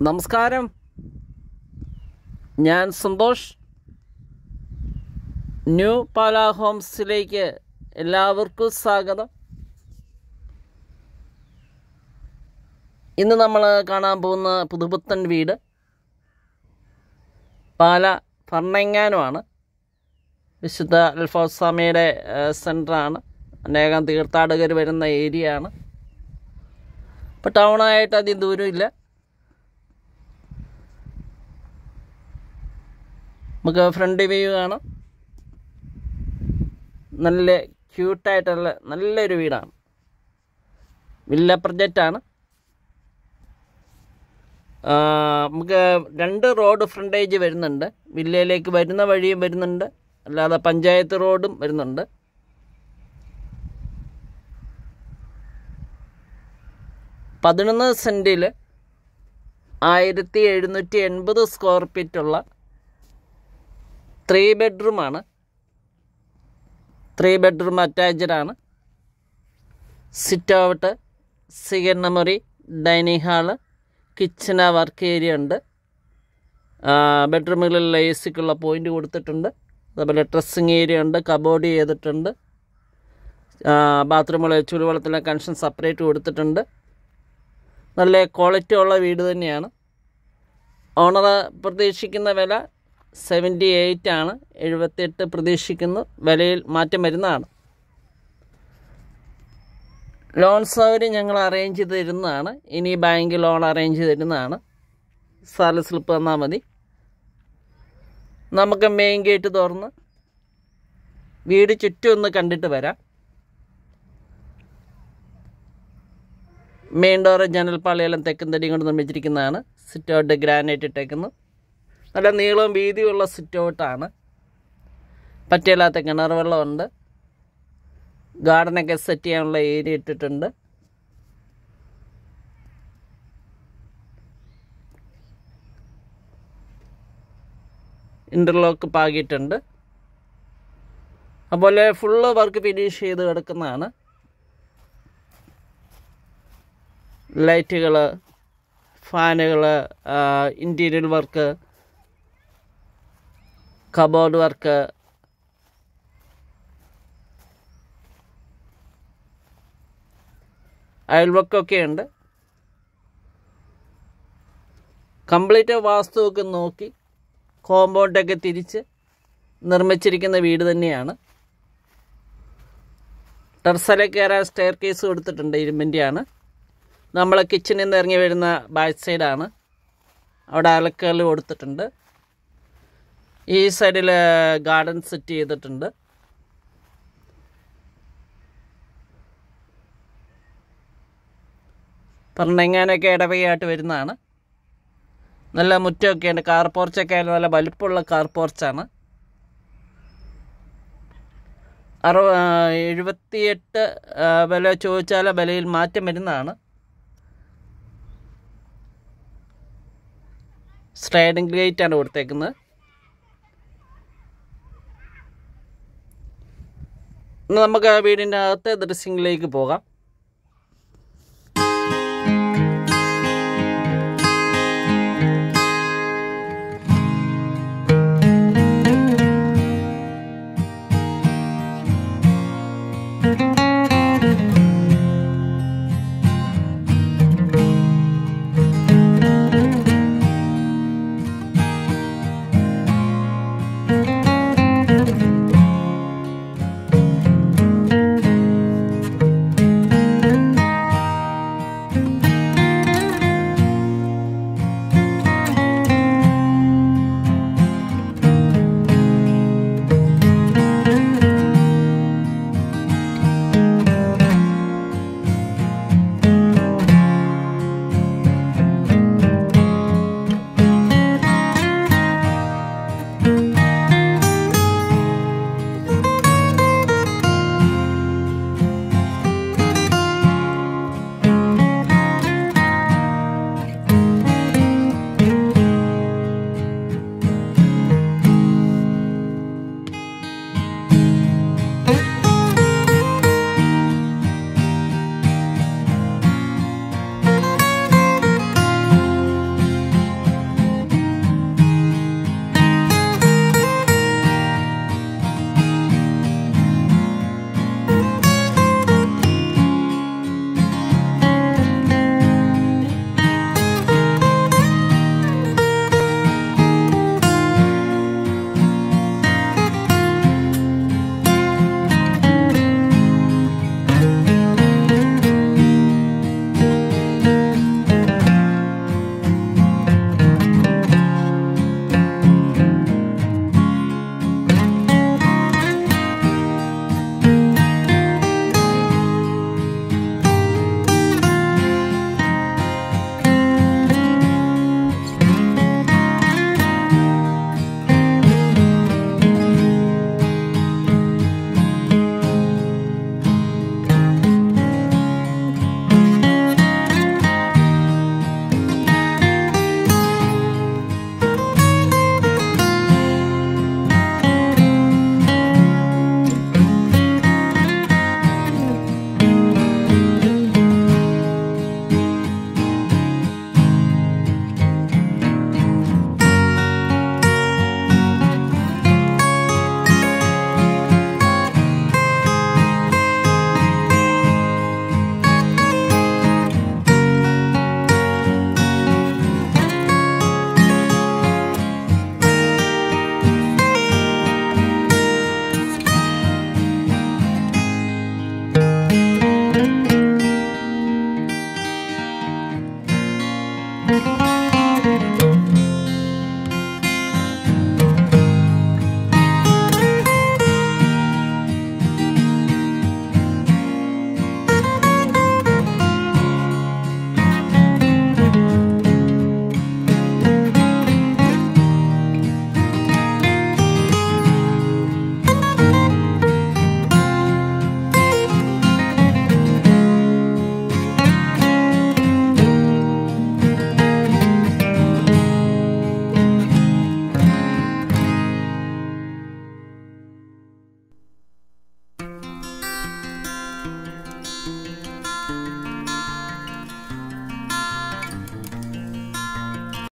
നമസ്കാരം, ഞാൻ സന്തോഷ്. ന്യൂ പാല ഹോംസിലേക്ക് എല്ലാവർക്കും സ്വാഗതം. ഇന്ന് നമ്മൾ കാണാൻ പോകുന്ന പുതുപുത്തൻ വീട് പാല ഭരണങ്ങാനമാണ്. വിശുദ്ധ അൽഫോൻസാമ്മയുടെ സെൻറ്ററാണ്. അനേകം തീർത്ഥാടകർ വരുന്ന ഏരിയ ആണ്. ഇപ്പോൾ ടൗണായിട്ട് അധികം ദൂരമില്ല. നമുക്ക് ഫ്രണ്ട് വ്യൂ കാണാം. നല്ല ക്യൂട്ടായിട്ടുള്ള നല്ലൊരു വീടാണ്. വില്ല പ്രൊജക്റ്റാണ്. നമുക്ക് 2 റോഡ് ഫ്രണ്ടേജ് വരുന്നുണ്ട്. വില്ലയിലേക്ക് വരുന്ന വഴിയും വരുന്നുണ്ട്, അല്ലാതെ പഞ്ചായത്ത് റോഡും വരുന്നുണ്ട്. പതിനൊന്ന് സെൻറ്റിൽ 1780 സ്ക്വയർ ഫീറ്റുള്ള 3 ബെഡ്റൂമാണ്. 3 ബെഡ്റൂം അറ്റാച്ച്ഡാണ്. സിറ്റ് ഔട്ട്, സിഗർണ മുറി, dining hall, kitchen, work area ഉണ്ട്. ബെഡ്റൂമുകളിൽ എ സിക്കുള്ള പോയിൻ്റ് കൊടുത്തിട്ടുണ്ട്. അതുപോലെ ഡ്രസ്സിങ് ഏരിയ ഉണ്ട്, കബോർഡ് ചെയ്തിട്ടുണ്ട്. ബാത്റൂമുകളിൽ ചുടുവെള്ളത്തിലെ കണക്ഷൻ സെപ്പറേറ്റ് കൊടുത്തിട്ടുണ്ട്. നല്ല ക്വാളിറ്റി ഉള്ള വീട് തന്നെയാണ്. ഓണർ പ്രതീക്ഷിക്കുന്ന വില 78 ആണ്. 78 പ്രതീക്ഷിക്കുന്നു. വിലയിൽ മാറ്റം വരുന്നതാണ്. ലോൺ സൗകര്യം ഞങ്ങൾ അറേഞ്ച് ചെയ്ത് തരുന്നതാണ്. ഇനി ബാങ്ക് ലോൺ അറേഞ്ച് ചെയ്ത് തരുന്നതാണ്. സാലറി സ്ലിപ്പ് തന്നാൽ മതി. നമുക്ക് മെയിൻ ഗേറ്റ് തുറന്ന് വീട് ചുറ്റും ഒന്ന് കണ്ടിട്ട് വരാം. മെയിൻ ഡോറ് ജനൽപ്പാളിയെല്ലാം തെക്കും തടിയും കൊണ്ട് നിർമ്മിച്ചിരിക്കുന്നതാണ്. സിറ്റ് ഔട്ട് ഗ്രാനൈറ്റ് ഇട്ടേക്കുന്നു. നല്ല നീളവും വീതിയുള്ള സിറ്റ് ഔട്ടാണ്. പറ്റില്ലാത്ത കിണർ വെള്ളമുണ്ട്. ഗാർഡനൊക്കെ സെറ്റ് ചെയ്യാനുള്ള ഏരിയ ഇട്ടിട്ടുണ്ട്. ഇൻ്റർലോക്ക് പാകിയിട്ടുണ്ട്. അതുപോലെ ഫുള്ള് വർക്ക് ഫിനിഷ് ചെയ്ത് കിടക്കുന്നതാണ്. ലൈറ്റുകൾ, ഫാനുകൾ, ഇൻറ്റീരിയർ വർക്ക്, കബോർഡ് വർക്ക്, അയൽവക്കൊക്കെ ഉണ്ട്. കംപ്ലീറ്റ് വാസ്തുവൊക്കെ നോക്കി കോമ്പൗണ്ടൊക്കെ തിരിച്ച് നിർമ്മിച്ചിരിക്കുന്ന വീട് തന്നെയാണ്. ടെറസിൽ കയറാൻ സ്റ്റെയർ കേസ് കൊടുത്തിട്ടുണ്ട്. ഇരുമ്പിൻ്റെയാണ്. നമ്മൾ കിച്ചണിൽ നിന്ന് ഇറങ്ങി വരുന്ന ബാക്ക് സൈഡാണ്. അവിടെ അലക്കല് കൊടുത്തിട്ടുണ്ട്. ഈ സൈഡിൽ ഗാർഡൻ സെറ്റ് ചെയ്തിട്ടുണ്ട്. പറഞ്ഞെങ്ങാനൊക്കെ ഇടവകയായിട്ട് വരുന്നതാണ്. നല്ല മുറ്റമൊക്കെ ഉണ്ട്. കാർ പോർച്ചൊക്കെ ആയാലും നല്ല വലിപ്പമുള്ള കാർ പോർച്ചാണ്. 78 വില ചോദിച്ചാൽ വിലയിൽ മാറ്റം വരുന്നതാണ്. സ്ലൈഡിംഗ് ഗേറ്റാണ് കൊടുത്തേക്കുന്നത്. നമുക്ക് വീടിൻ്റെ അകത്തെ ദൃശ്യങ്ങളിലേക്ക് പോകാം.